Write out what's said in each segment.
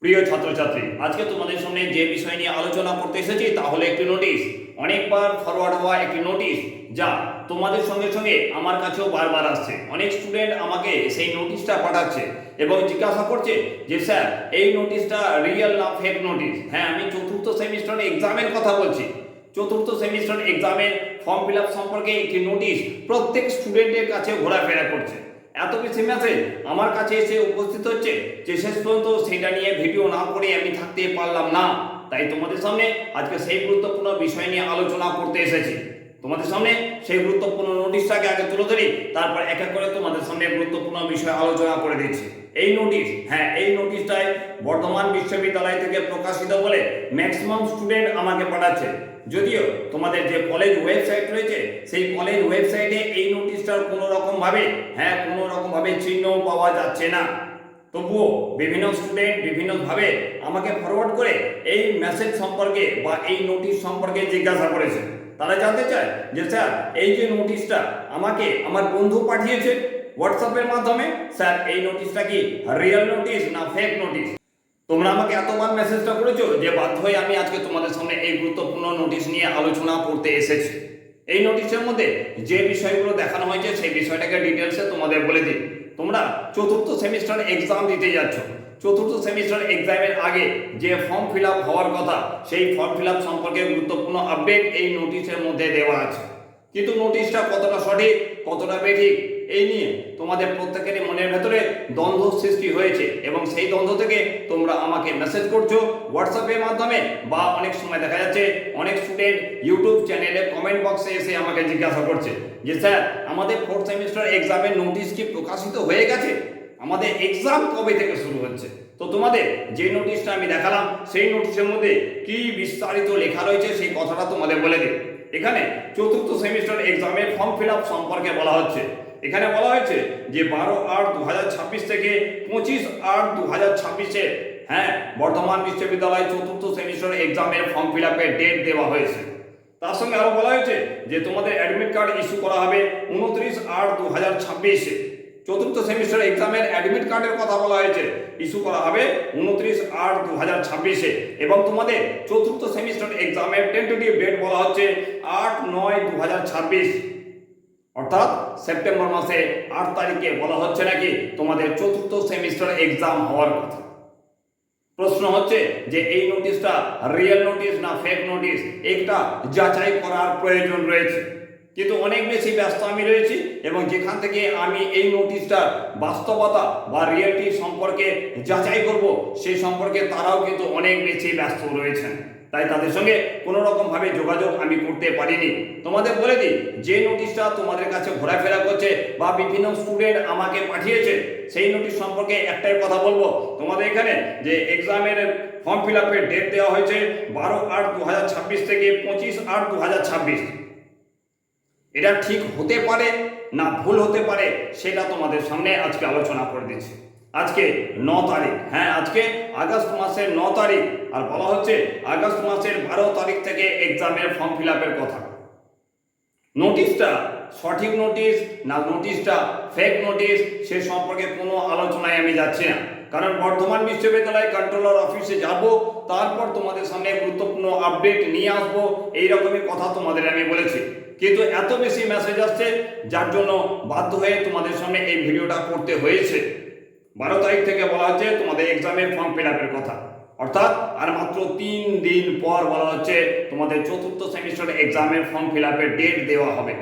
প্রিয় ছাত্রছাত্রী, আজকে তোমাদের সামনে যে বিষয় নিয়ে আলোচনা করতে এসেছি তা হলো একটি নোটিশ, অনেকবার ফরওয়ার্ড হওয়া একটি নোটিশ, যা তোমাদের সঙ্গে সঙ্গে আমার কাছেও বারবার আসছে। অনেক স্টুডেন্ট আমাকে সেই নোটিশটা পাঠাচ্ছে এবং জিজ্ঞাসা করছে যে স্যার, এই নোটিশটা রিয়েল না ফেক নোটিশ। হ্যাঁ, আমি চতুর্থ সেমিস্টার এক্সামের কথা বলছি। চতুর্থ সেমিস্টার এক্সামের ফর্ম ফিল আপ সম্পর্কে একটি নোটিশ প্রত্যেক স্টুডেন্টের কাছে ঘোরাফেরা করছে। এত বেশি মেসেজ আমার কাছে এসে উপস্থিত হচ্ছে যে শেষ পর্যন্ত সেটা নিয়ে ভিডিও না করে আমি থাকতে পারলাম না। তাই তোমাদের সামনে আজকে সেই গুরুত্বপূর্ণ বিষয় নিয়ে আলোচনা করতে এসেছি। তোমাদের সামনে সেই গুরুত্বপূর্ণ নোটিশটাকে আগে তুলে ধরি, তারপর এক এক করে তোমাদের সামনে গুরুত্বপূর্ণ বিষয় আলোচনা করে দিচ্ছি। এই নোটিশ, হ্যাঁ, এই নোটিশটাই বর্ধমান বিশ্ববিদ্যালয় থেকে প্রকাশিত বলে ম্যাক্সিমাম স্টুডেন্ট আমাকে পাঠাচ্ছে। যদিও তোমাদের যে কলেজ ওয়েবসাইট রয়েছে সেই কলেজ ওয়েবসাইটে এই নোটিশটার কোনো রকম ভাবে চিহ্ন পাওয়া যাচ্ছে না, তবুও বিভিন্ন স্টুডেন্ট বিভিন্নভাবে আমাকে ফরওয়ার্ড করে এই মেসেজ সম্পর্কে বা এই নোটিশ সম্পর্কে জিজ্ঞাসা করেছে। তারা জানতে চায় যে স্যার, এই যে নোটিশটা আমাকে আমার বন্ধু পাঠিয়েছে হোয়াটসঅ্যাপের মাধ্যমে, স্যার এই নোটিশটা কি রিয়েল নোটিশ না ফেক নোটিশ? তোমরা আমাকে এতবার মেসেজটা করেছো যে বাধ্য হয়ে আমি আজকে তোমাদের সামনে এই গুরুত্বপূর্ণ নোটিশ নিয়ে আলোচনা করতে এসেছি। এই নোটিশের মধ্যে যে বিষয়গুলো দেখানো হয়েছে সেই বিষয়টাকে ডিটেলসে তোমাদের বলে দিই। তোমরা চতুর্থ সেমিস্টার এক্সাম দিতে যাচ্ছ। চতুর্থ সেমিস্টার এক্সামের আগে যে ফর্ম ফিল আপ হওয়ার কথা, সেই ফর্ম ফিল আপ সম্পর্কে গুরুত্বপূর্ণ আপডেট এই নোটিশের মধ্যে দেওয়া আছে। কিন্তু নোটিশটা কতটা সঠিক, কতটা বেঠিক, এই নিয়ে তোমাদের প্রত্যেকেরই মনের ভেতরে দ্বন্দ্ব সৃষ্টি হয়েছে এবং সেই দ্বন্দ্ব থেকে তোমরা আমাকে মেসেজ করছো হোয়াটসঅ্যাপের মাধ্যমে, বা অনেক সময় দেখা যাচ্ছে অনেক স্টুডেন্ট ইউটিউব চ্যানেলে কমেন্ট বক্সে এসে আমাকে জিজ্ঞাসা করছে যে স্যার, আমাদের ফোর্থ সেমিস্টার এক্সামের নোটিশ কি প্রকাশিত হয়ে গেছে? আমাদের এক্সাম কবে থেকে শুরু হচ্ছে? তো তোমাদের যে নোটিশটা আমি দেখালাম সেই নোটিশের মধ্যে কি বিস্তারিত লেখা রয়েছে সেই কথাটা তোমাদের বলে দিই। এখানে চতুর্থ সেমিস্টার এক্সামের ফর্ম ফিল আপ সম্পর্কে বলা হচ্ছে। এখানে বলা হয়েছে যে 12/8/2026 থেকে 25/8/2026 হ্যাঁ, বর্ধমান বিশ্ববিদ্যালয় চতুর্থ সেমিস্টার এক্সামের ফর্ম ফিল আপের ডেট দেওয়া হয়েছে। তার সঙ্গে আরো বলা হয়েছে যে তোমাদের অ্যাডমিট কার্ড ইস্যু করা হবে 29/8/2026। চতুর্থ সেমিস্টার এক্সামের অ্যাডমিট কার্ডের কথা বলা হয়েছে, ইস্যু করা হবে 29/8/2026 এবং তোমাদের চতুর্থ সেমিস্টার এক্সামের টেন্টেটিভ ডেট বলা হচ্ছে 8/9/2026, অর্থাৎ সেপ্টেম্বর মাসে 8 তারিখে বলা হচ্ছে নাকি তোমাদের চতুর্থ সেমিস্টার এক্সাম হওয়ার কথা। প্রশ্ন হচ্ছে যে এই নোটিশটা রিয়েল নোটিশ না ফেক নোটিশ, একটা যাচাই করার প্রয়োজন রয়েছে। কিন্তু অনেক বেশি ব্যস্ত আমি রয়েছি এবং যেখান থেকে আমি এই নোটিশটার বাস্তবতা বা রিয়েলিটি সম্পর্কে যাচাই করব সেই সম্পর্কে তারাও কিন্তু অনেক বেশি ব্যস্ত রয়েছেন। তাই তাদের সঙ্গে কোনো রকমভাবে যোগাযোগ আমি করতে পারিনি। তোমাদের বলে দিই, যে নোটিশটা তোমাদের কাছে ঘোরাফেরা করছে বা বিভিন্ন স্টুডেন্ট আমাকে পাঠিয়েছে সেই নোটিশ সম্পর্কে একটাই কথা বলবো তোমাদের এখানে, যে এক্সামের ফর্ম ফিল আপের ডেট দেওয়া হয়েছে 12/8/2026 থেকে 25/8/2026। এটা ঠিক হতে পারে না ভুল হতে পারে সেটা তোমাদের সামনে আজকে আলোচনা করে দিচ্ছি। আজকে 9 তারিখ, হ্যাঁ আজকে আগস্ট মাসের 9 তারিখ, আর বলা হচ্ছে আগস্ট মাসের 12 তারিখ থেকে এক্সামের ফর্ম ফিল আপের কথা। নোটিশটা সঠিক নোটিশ না নোটিশটা ফেক নোটিশ সে সম্পর্কে কোনো আলোচনায় আমি যাচ্ছি না, কারণ বর্ধমান বিশ্ববিদ্যালয় কন্ট্রোলার অফিসে যাব, তারপর তোমাদের সামনে গুরুত্বপূর্ণ আপডেট নিয়ে আসবো, এইরকমই কথা তোমাদের আমি বলেছি। কিন্তু এত বেশি মেসেজ আসছে যার জন্য বাধ্য হয়ে তোমাদের সামনে এই ভিডিওটা করতে হয়েছে। 12 তারিখ থেকে বলা হচ্ছে তোমাদের এক্সামের ফর্ম ফিল আপের কথা, অর্থাৎ আর মাত্র 3 দিন পর বলা হচ্ছে তোমাদের চতুর্থ সেমিস্টার এক্সামের ফর্ম ফিল আপের ডেট দেওয়া হবে।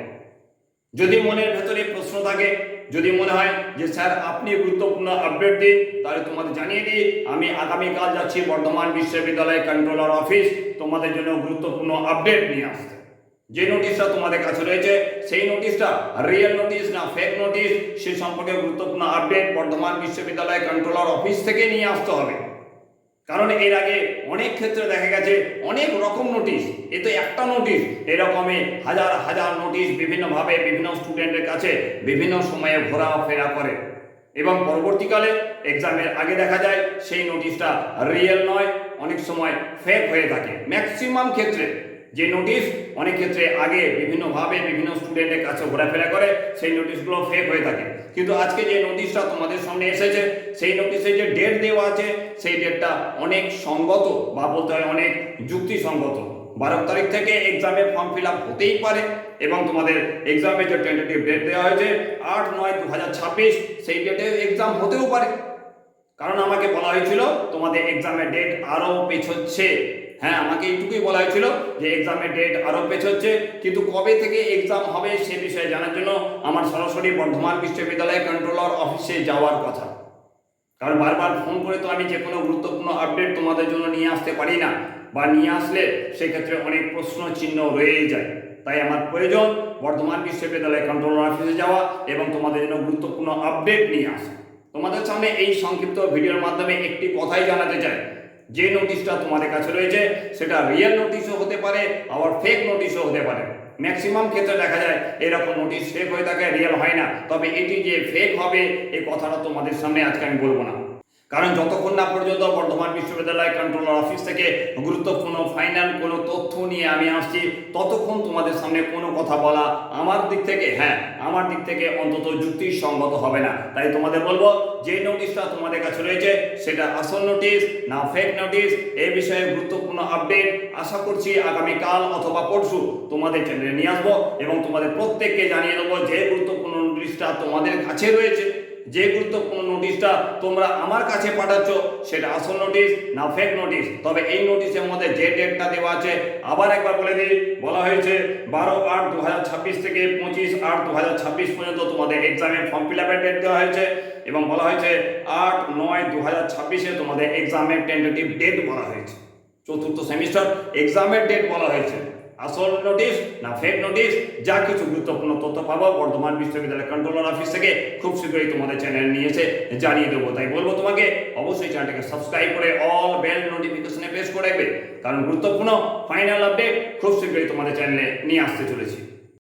যদি মনের ভেতরে প্রশ্ন থাকে, যদি মনে হয় যে স্যার আপনি গুরুত্বপূর্ণ আপডেট দিন, তাহলে তোমাদের জানিয়ে দিই আমি আগামীকাল যাচ্ছি বর্ধমান বিশ্ববিদ্যালয় কন্ট্রোলার অফিস তোমাদের জন্য গুরুত্বপূর্ণ আপডেট নিয়ে আসতে। যে নোটিশটা তোমাদের কাছে রয়েছে সেই নোটিশটা রিয়েল নোটিশ না ফেক নোটিশ সে সম্পর্কে গুরুত্বপূর্ণ আপডেট বর্ধমান বিশ্ববিদ্যালয় কন্ট্রোলার অফিস থেকে নিয়ে আসতে হবে। কারণ এর আগে অনেক ক্ষেত্রে দেখা গেছে অনেক রকম নোটিশ, এ তো একটা নোটিশ, এরকমই হাজার হাজার নোটিশ বিভিন্নভাবে বিভিন্ন স্টুডেন্টের কাছে বিভিন্ন সময়ে ঘোরাফেরা করে এবং পরবর্তীকালে এক্সামের আগে দেখা যায় সেই নোটিশটা রিয়েল নয়, অনেক সময় ফেক হয়ে থাকে। ম্যাক্সিমাম ক্ষেত্রে যে নোটিশ অনেক ক্ষেত্রে আগে বিভিন্নভাবে বিভিন্ন স্টুডেন্টের কাছে ঘোরাফেরা করে, সেই নোটিশগুলো ফেক হয়ে থাকে। কিন্তু আজকে যে নোটিশটা তোমাদের সামনে এসেছে, সেই নোটিশে যে ডেট দেওয়া আছে, সেই ডেটটা অনেক সঙ্গত বা বলতে হয় অনেক যুক্তিসঙ্গত। 12 তারিখ থেকে এক্সামে ফর্ম ফিল আপ হতেই পারে এবং তোমাদের এক্সামের যে টেন্টেটিভ ডেট দেওয়া হয়েছে 8/9/2026, সেই ডেটে এক্সাম হতেও পারে। কারণ আমাকে বলা হয়েছিল তোমাদের এক্সামের ডেট আরও পেছোচ্ছে। হ্যাঁ, আমাকে এইটুকুই বলা হয়েছিল যে এক্সামের ডেট আরও পেছোচ্ছে, কিন্তু কবে থেকে এক্সাম হবে সে বিষয়ে জানার জন্য আমার সরাসরি বর্ধমান বিশ্ববিদ্যালয় কন্ট্রোলার অফিসে যাওয়ার কথা। কারণ বারবার ফোন করে তো আমি যে কোনো গুরুত্বপূর্ণ আপডেট তোমাদের জন্য নিয়ে আসতে পারি না, বা নিয়ে আসলে সেক্ষেত্রে অনেক প্রশ্ন চিহ্ন রয়েই যায়। তাই আমার প্রয়োজন বর্ধমান বিশ্ববিদ্যালয় কন্ট্রোলার অফিসে যাওয়া এবং তোমাদের জন্য গুরুত্বপূর্ণ আপডেট নিয়ে আসা। তোমাদের সামনে এই সংক্ষিপ্ত ভিডিওর মাধ্যমে একটি কথাই জানাতে চাই, যে নোটিশটা তোমাদের কাছে রয়েছে সেটা রিয়েল নোটিশও হতে পারে, আবার ফেক নোটিশও হতে পারে। ম্যাক্সিমাম ক্ষেত্রে দেখা যায় এরকম নোটিশ ফেক হয়ে থাকে, রিয়েল হয় না। তবে এটি যে ফেক হবে এই কথাটা তোমাদের সামনে আজকে আমি বলবো না। কারণ যতক্ষণ না পর্যন্ত বর্ধমান বিশ্ববিদ্যালয় কন্ট্রোলার অফিস থেকে গুরুত্বপূর্ণ ফাইনাল কোনো তথ্য নিয়ে আমি আসছি, ততক্ষণ তোমাদের সামনে কোনো কথা বলা আমার দিক থেকে, হ্যাঁ আমার দিক থেকে অন্তত যুক্তিসঙ্গত হবে না। তাই তোমাদের বলবো, যে নোটিশটা তোমাদের কাছে রয়েছে সেটা আসল নোটিশ না ফেক নোটিশ, এই বিষয়ে গুরুত্বপূর্ণ আপডেট আশা করছি আগামীকাল অথবা পরশু তোমাদের চ্যানেলে নিয়ে আসবো এবং তোমাদের প্রত্যেককে জানিয়ে দেবো যে গুরুত্বপূর্ণ নোটিশটা তোমাদের কাছে রয়েছে, যে গুরুত্বপূর্ণ নোটিশটা তোমরা আমার কাছে পাঠাচ্ছ সেটা আসল নোটিশ না ফেক নোটিশ। তবে এই নোটিশের মধ্যে যে ডেটটা দেওয়া আছে আবার একবার বলে দিই, বলা হয়েছে 12/8/2026 থেকে 25/8/2026 পর্যন্ত তোমাদের এক্সামের ফর্ম ফিল আপের ডেট দেওয়া হয়েছে এবং বলা হয়েছে 8/9/2026-এ তোমাদের এক্সামের টেন্টেটিভ ডেট বলা হয়েছে। চতুর্থ সেমিস্টার এক্সামের ডেট বলা হয়েছে। আসল নোটিশ না ফেক নোটিশ, যা কিছু গুরুত্বপূর্ণ তথ্য পাবো বর্ধমান বিশ্ববিদ্যালয় কন্ট্রোলার অফিস থেকে খুব শীঘ্রই তোমাদের চ্যানেল নিয়ে এসে জানিয়ে দেবো। তাই বলবো তোমাকে অবশ্যই চ্যানেলটাকে সাবস্ক্রাইব করে অল বেল নোটিফিকেশনে প্রেস করে রাখবে, কারণ গুরুত্বপূর্ণ ফাইনাল আপডেট খুব শীঘ্রই তোমাদের চ্যানেলে নিয়ে আসতে চলেছি।